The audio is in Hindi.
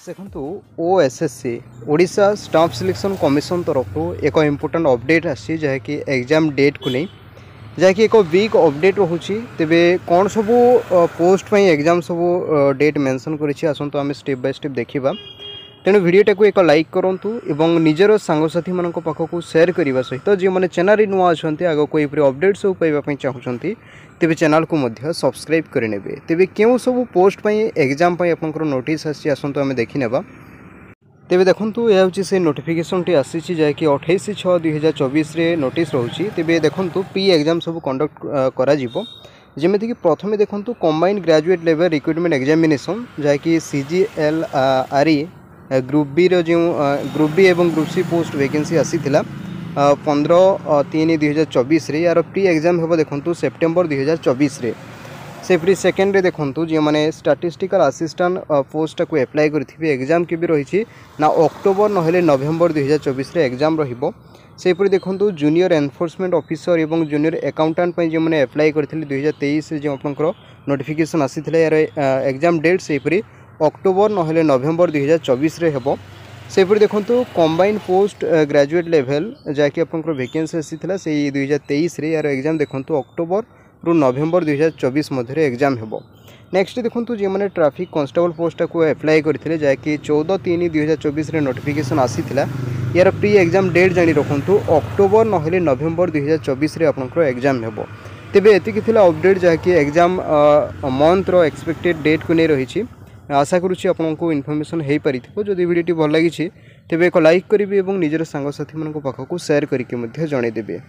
देखो OSSC Odisha staff selection commission तरफ एक इम्पोर्टाट अपडेट आसी जहाँकि एग्जाम डेट को नहीं जहाँकि एक वीक अपडेट रोचे तेरे कौन सब पोस्ट एग्जाम सब डेट मेंशन करेछि आसंतु आम स्टेप बाय स्टेप देखा तेणु भिडटा को एक लाइक करूँ और निजर सांगसाथी मान पाखक सेयार करने सहित जो मैंने चैनल नुआ अच्छा आग को अपडेट सब पाइबा चाहूँगी तेरे चैनल को मध्य सब्सक्राइब करेंगे तेरे क्यों सब पोस्ट एग्जाम आपंकर नोटिस आसतु आम देखने तेरे देखु यह हूँ से नोटिफिकेशन टी आसी जहाँकि 28/6/2024 नोटिस रोचे तेरे देखु प्री एग्जाम सब कंडक्ट करमितिक प्रथम देखु combined graduate level recruitment examination जहाँकि CGLRE ग्रुप बी जो ग्रुप बी और ग्रुप सी पोस्ट वैकेंसी आसी 15/3/2024 यार प्री एग्जाम हम देखो सेप्टेम्बर 2024 से प्री सेकेंड देखो जो मैंने स्टैटिस्टिकल असिस्टेंट पोस्ट को एप्लाई करेंगे एग्जाम के भी रही ना अक्टोबर ना नवेम्बर 2024 एग्जाम रहीपरी देखो जूनियर एनफोर्समेंट ऑफिसर और जूनियर अकाउंटेंट जो मैंने एप्लाई करते 2023 जो आपंकर नोटिफिकेशन आसी यार एग्जाम डेट सेपरी अक्टोबर ना नवेम्बर 2024 हेबो सेपरी देखो कंबाइंड पोस्ट ग्रेजुएट लेवल जहाँकि आपंकर वैकेंसी आसी 2023 यार एग्जाम देखो अक्टोबर रु नवेम्बर 2024 मध्य एग्जाम हेबो नेक्स्ट देखो जो मैंने ट्रैफिक कांस्टेबल पोस्ट को एप्लाई करते जहाँकि 14/3/2024 नोटिफिकेशन आसी यार प्री एग्जाम डेट जानी रखु अक्टोबर ना नवेम्बर 2024 आपंकर एग्जाम हेबो तेबे एतिक अपडेट जहाँकि एग्जाम मंथर एक्सपेक्टेड डेट को नहीं रही आशा करुँची आपको इनफॉरमेशन हो पारि जदि वीडियो भल लगी तेब एक लाइक करेंगे और निजर सांगसाथी मान पाखक सेयार करके जनईदेवे।